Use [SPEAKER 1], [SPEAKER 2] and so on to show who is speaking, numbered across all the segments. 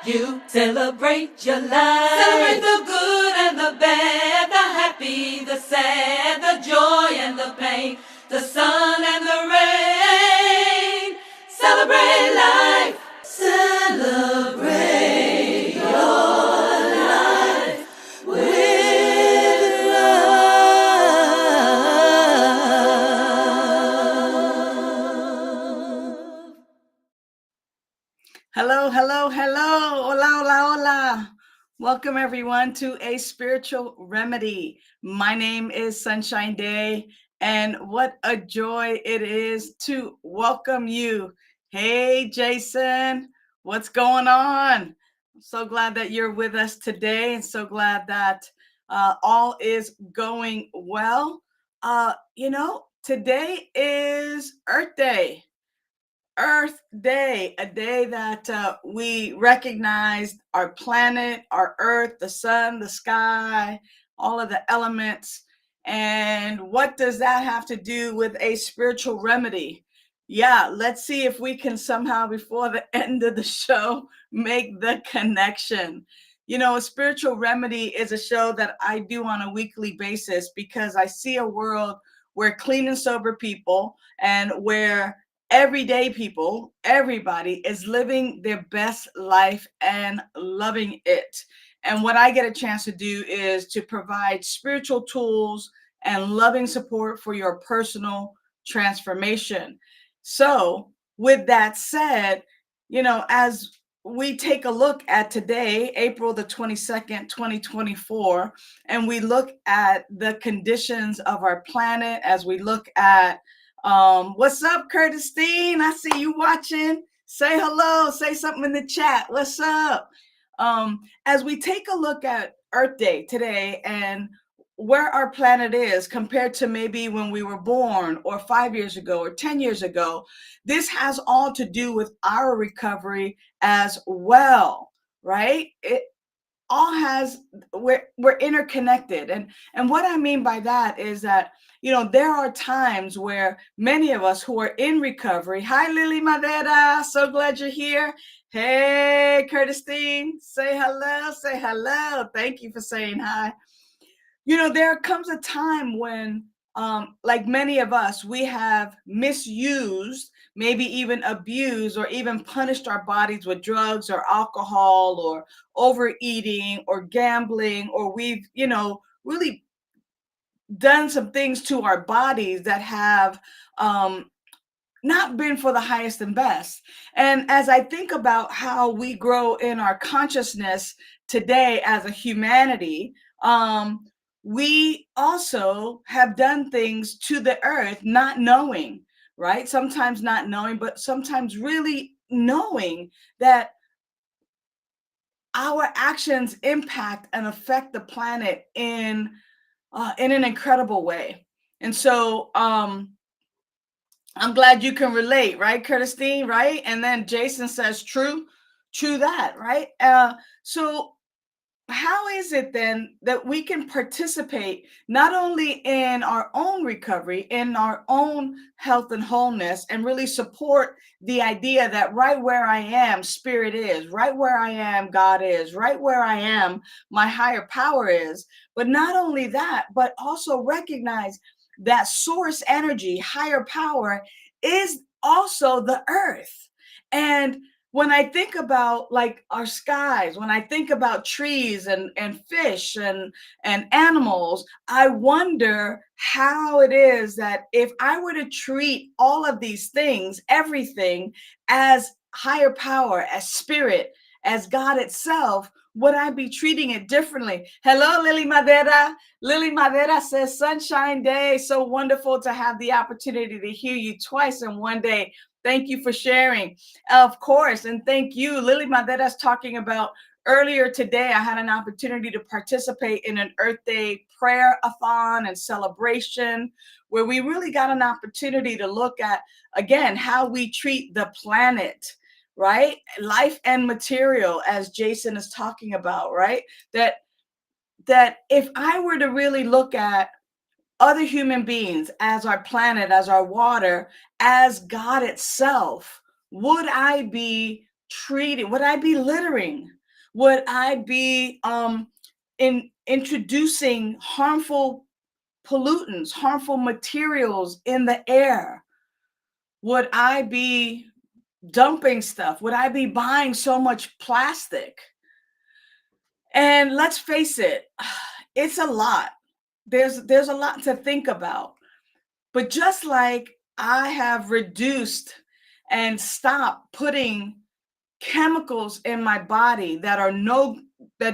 [SPEAKER 1] You celebrate your life. Celebrate the good and the bad, the happy, the sad, the joy and the pain, the sun and the rain. Celebrate life. Celebrate your life with love.
[SPEAKER 2] Hello, hello, hello. Hola, hola, hola. Welcome everyone to A Spiritual Remedy. My name is Sunshine Daye, and what a joy it is to welcome you. Hey, Jason, what's going on? I'm so glad that you're with us today, and so glad that all is going well. Today is Earth Day. Earth Day, a day that we recognize our planet, our earth, the sun, the sky, all of the elements. And what does that have to do with a spiritual remedy? Yeah, let's see if we can somehow, before the end of the show, make the connection. You know, a spiritual remedy is a show that I do on a weekly basis because I see a world where clean and sober people and where everyday people, everybody is living their best life and loving it. And what I get a chance to do is to provide spiritual tools and loving support for your personal transformation. So, with that said, as we take a look at today, April the 22nd, 2024, and we look at the conditions of our planet, as we look at what's up, Curtistine? I see you watching. Say hello. Say something in the chat. What's up? As we take a look at Earth Day today and where our planet is compared to maybe when we were born or 5 years ago or 10 years ago, this has all to do with our recovery as well, right? It all has we're interconnected, and what I mean by that is that there are times where many of us who are in recovery. Hi, Lily Madera, so glad you're here. Hey, Curtistine, say hello, say hello. Thank you for saying hi. There comes a time when, like many of us, we have misused, maybe even abused, or even punished our bodies with drugs or alcohol or overeating or gambling, or we've, really done some things to our bodies that have not been for the highest and best. And as I think about how we grow in our consciousness today as a humanity, we also have done things to the earth not knowing, right? Sometimes not knowing, but sometimes really knowing that our actions impact and affect the planet in an incredible way. And so, I'm glad you can relate, right, Curtistine, right? And then Jason says, true that, right? So how is it then that we can participate not only in our own recovery, in our own health and wholeness, and really support the idea that right where I am, spirit is, right where I am, God is, right where I am, my higher power is. But not only that, but also recognize that source energy, higher power, is also the earth. And when I think about like our skies, when I think about trees and fish and animals, I wonder how it is that if I were to treat all of these things, everything, as higher power, as spirit, as God itself, would I be treating it differently? Hello, Lily Madera. Lily Madera says, Sunshine Day. So wonderful to have the opportunity to hear you twice in one day. Thank you for sharing. Of course, and thank you. Lily Madera's talking about earlier today, I had an opportunity to participate in an Earth Day prayer-a-thon and celebration where we really got an opportunity to look at, again, how we treat the planet, right? Life and material, as Jason is talking about, right? That if I were to really look at other human beings as our planet, as our water, as God itself, would I be treating? Would I be littering? Would I be introducing harmful pollutants, harmful materials in the air? Would I be dumping stuff? Would I be buying so much plastic? And let's face it, it's a lot. There's a lot to think about. But just like I have reduced and stopped putting chemicals in my body that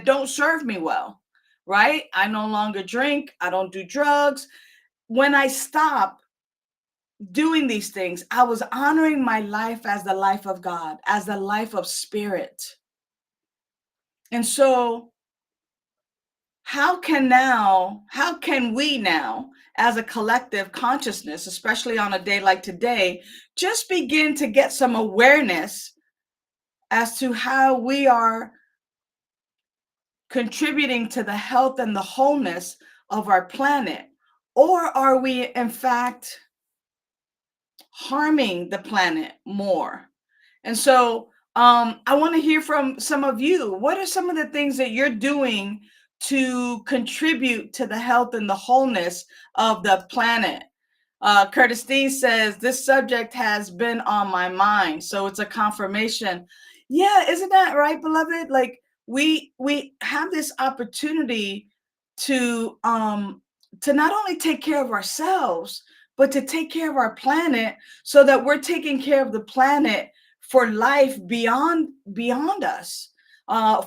[SPEAKER 2] don't serve me well, right? I no longer drink, I don't do drugs. When I stop doing these things, I was honoring my life as the life of God, as the life of spirit. And so how can we now, as a collective consciousness, especially on a day like today, just begin to get some awareness as to how we are contributing to the health and the wholeness of our planet? Or are we, in fact, harming the planet more? And so I want to hear from some of you. What are some of the things that you're doing to contribute to the health and the wholeness of the planet? Curtis Dean says, this subject has been on my mind, so it's a confirmation. Yeah, isn't that right, beloved? Like we have this opportunity to not only take care of ourselves, but to take care of our planet, so that we're taking care of the planet for life beyond us,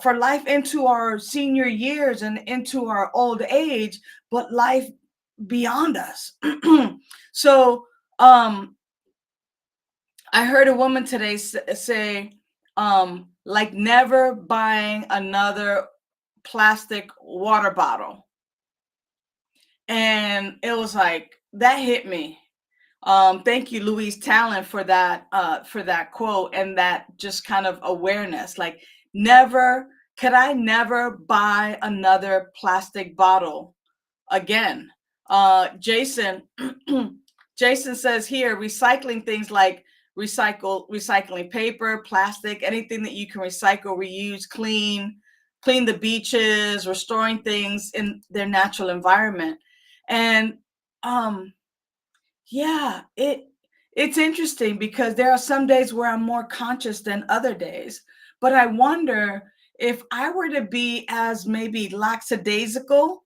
[SPEAKER 2] for life into our senior years and into our old age, but life beyond us. So I heard a woman today say, like, never buying another plastic water bottle. And it was like, that hit me. Thank you, Louise Talon, for that quote and that just kind of awareness. Like, could I never buy another plastic bottle again? Jason Jason says here, recycling things like recycling paper, plastic, anything that you can recycle, reuse, clean the beaches, restoring things in their natural environment. And yeah, it's interesting because there are some days where I'm more conscious than other days. But I wonder if I were to be as maybe lackadaisical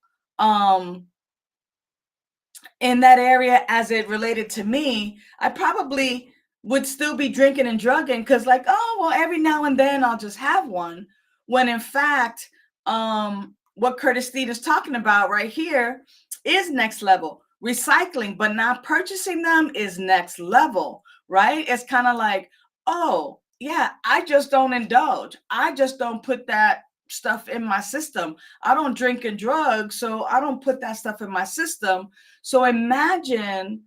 [SPEAKER 2] in that area as it related to me, I probably would still be drinking and drugging, because, like, oh, well, every now and then I'll just have one. When in fact, what Curtis Steed is talking about right here is next level. Recycling, but not purchasing them is next level, right? It's kind of like, oh, yeah, I just don't indulge. I just don't put that stuff in my system. I don't drink and drugs, so I don't put that stuff in my system. So imagine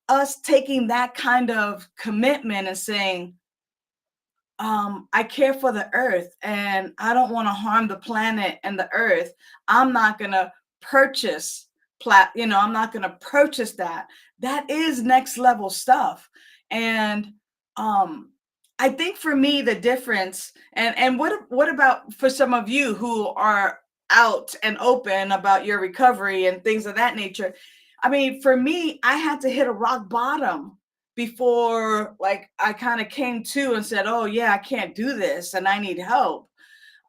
[SPEAKER 2] us taking that kind of commitment and saying, I care for the earth and I don't want to harm the planet and the earth. I'm not going to purchase I'm not going to purchase that. That is next level stuff. And I think for me, the difference, and what about for some of you who are out and open about your recovery and things of that nature? I mean, for me, I had to hit a rock bottom before, like, I kind of came to and said, oh yeah, I can't do this and I need help.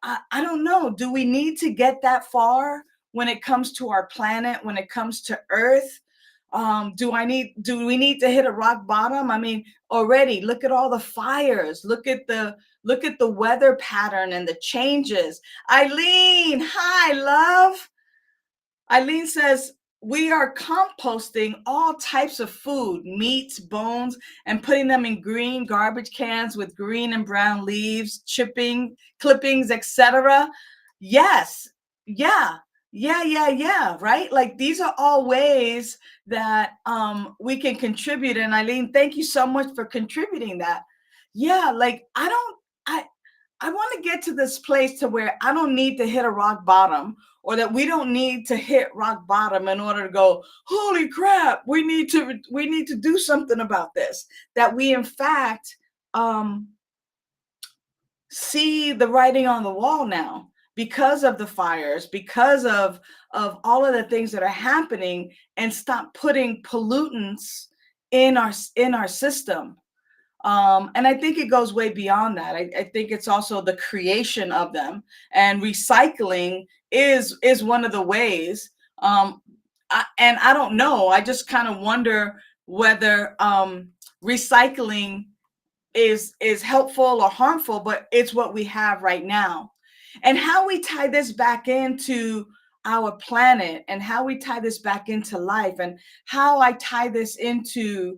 [SPEAKER 2] I don't know. Do we need to get that far when it comes to our planet, when it comes to Earth? Do we need to hit a rock bottom? I mean, already look at all the fires. Look at the weather pattern and the changes. Eileen, hi, love. Eileen says, we are composting all types of food, meats, bones, and putting them in green garbage cans with green and brown leaves, clippings, etc. Yes. Yeah. Right? Like, these are all ways that we can contribute. And Eileen, thank you so much for contributing that. Yeah, like, I want to get to this place to where I don't need to hit a rock bottom, or that we don't need to hit rock bottom in order to go, holy crap, we need to do something about this. That we, in fact, see the writing on the wall now because of the fires, because of all of the things that are happening, and stop putting pollutants in our system. And I think it goes way beyond that. I think it's also the creation of them, and recycling is one of the ways. And I don't know. I just kind of wonder whether recycling is helpful or harmful, but it's what we have right now. And how we tie this back into our planet, and how we tie this back into life, and how I tie this into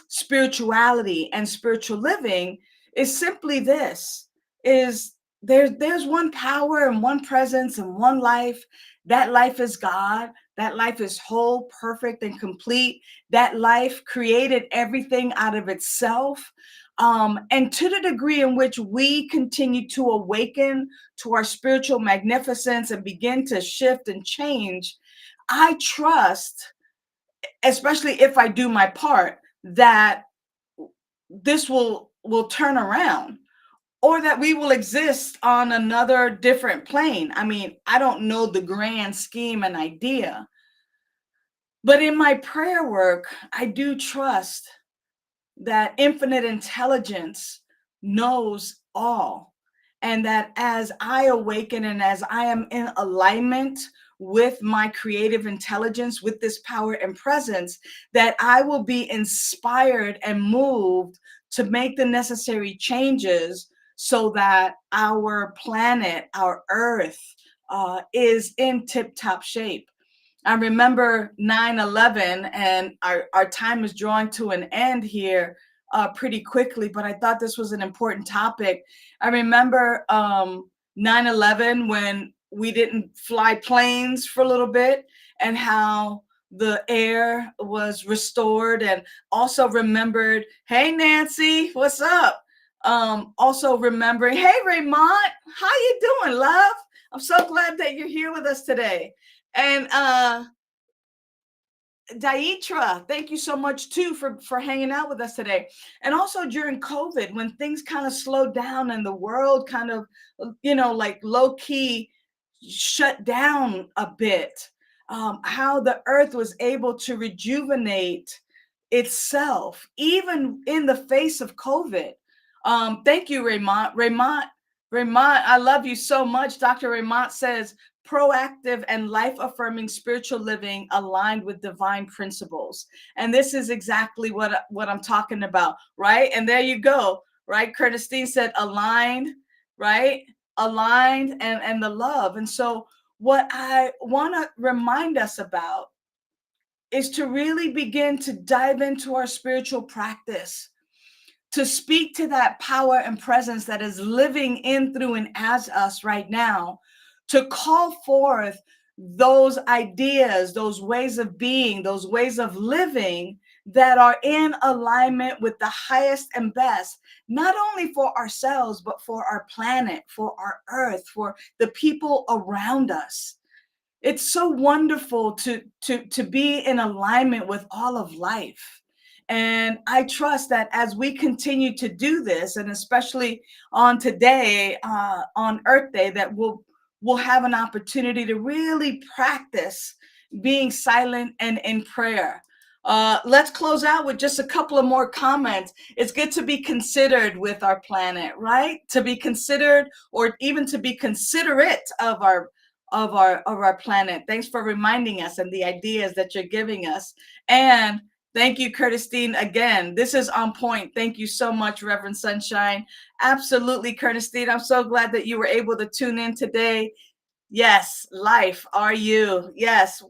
[SPEAKER 2] spirituality and spiritual living is simply this: is there's one power and one presence and one life. That life is God. That life is whole, perfect, and complete. That life created everything out of itself. And to the degree in which we continue to awaken to our spiritual magnificence and begin to shift and change, I trust, especially if I do my part, that this will turn around, or that we will exist on another different plane. I mean, I don't know the grand scheme and idea, but in my prayer work, I do trust that infinite intelligence knows all. And that as I awaken and as I am in alignment with my creative intelligence, with this power and presence, that I will be inspired and moved to make the necessary changes so that our planet, our earth, is in tip top shape. I remember 9/11, and our time is drawing to an end here pretty quickly, but I thought this was an important topic. I remember 9/11, when we didn't fly planes for a little bit, and how the air was restored, and also remembered, hey, Nancy, what's up? Also remembering, hey, Raymond, how you doing, love? I'm so glad that you're here with us today. And Daitra, thank you so much too for hanging out with us today. And also during COVID, when things kind of slowed down and the world kind of, like low key shut down a bit, how the earth was able to rejuvenate itself, even in the face of COVID. Thank you, Raymond. Raymond, I love you so much. Dr. Raymond says, proactive and life affirming spiritual living aligned with divine principles. And this is exactly what I'm talking about, right? And there you go, right? Ernestine said aligned, right? Aligned, and the love. And so what I want to remind us about is to really begin to dive into our spiritual practice, to speak to that power and presence that is living in, through, and as us right now, to call forth those ideas, those ways of being, those ways of living that are in alignment with the highest and best, not only for ourselves, but for our planet, for our earth, for the people around us. It's so wonderful to be in alignment with all of life. And I trust that as we continue to do this, and especially on today, on Earth Day, that we'll have an opportunity to really practice being silent and in prayer. Let's close out with just a couple of more comments. It's good to be considered with our planet, right? To be considered, or even to be considerate of our planet. Thanks for reminding us and the ideas that you're giving us. And thank you, Ernestine, again. This is on point. Thank you so much, Reverend Sunshine. Absolutely, Ernestine. I'm so glad that you were able to tune in today. Yes, life, are you? Yes.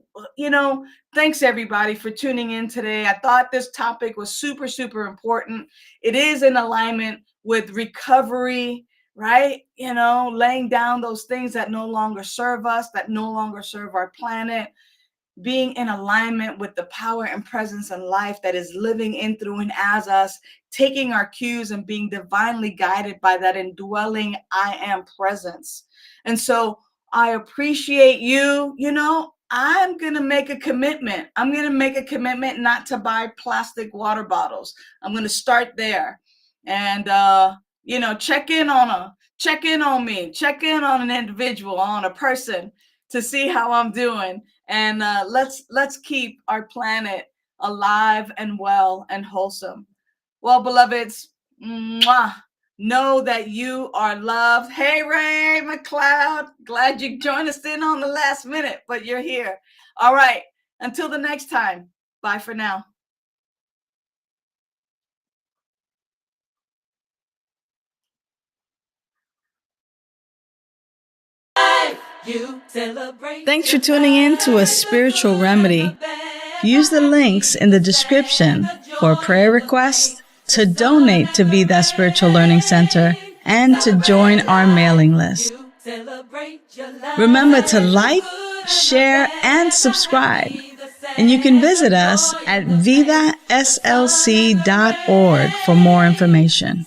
[SPEAKER 2] Thanks everybody for tuning in today. I thought this topic was super, super important. It is in alignment with recovery, right? Laying down those things that no longer serve us, that no longer serve our planet, being in alignment with the power and presence and life that is living in, through, and as us, taking our cues and being divinely guided by that indwelling I am presence. And so I appreciate you. I'm going to make a commitment. I'm going to make a commitment not to buy plastic water bottles. I'm going to start there. And check in on me, check in on an individual, on a person, to see how I'm doing. And let's keep our planet alive and well and wholesome. Well, beloveds, mwah, know that you are loved. Hey, Ray McLeod, glad you joined us in on the last minute, but you're here. All right, until the next time, bye for now.
[SPEAKER 3] Thanks for tuning in to A Spiritual Remedy. Use the links in the description for prayer requests, to donate to Be That Spiritual Learning Center, and to join our mailing list. Remember to like, share, and subscribe. And you can visit us at vidaslc.org for more information.